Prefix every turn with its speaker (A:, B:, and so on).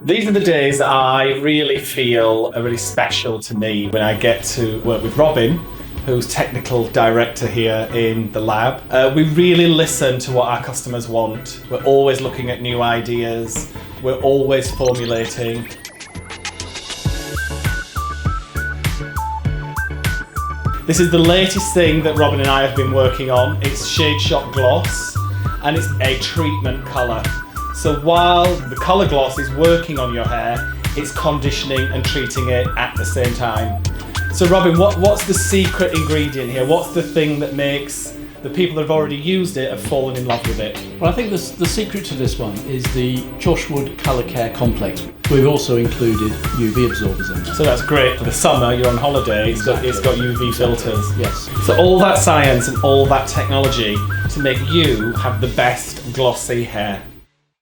A: These are the days that I really feel are really special to me when I get to work with Robin, who's technical director here in the lab. We really listen to what our customers want. We're always looking at new ideas. We're always formulating. This is the latest thing that Robin and I have been working on. It's Shade Shot Gloss, and it's a treatment colour. So while the colour gloss is working on your hair, it's conditioning and treating it at the same time. So Robin, what's the secret ingredient here? What's the thing that makes the people that have already used it have fallen in love with it?
B: Well, I think the secret to this one is the Choshwood Colour Care Complex. We've also included UV absorbers in there.
A: So that's great. For the summer, you're on holiday,
B: Exactly.
A: it's got UV filters.
B: Yes.
A: So all that science and all that technology to make you have the best glossy hair.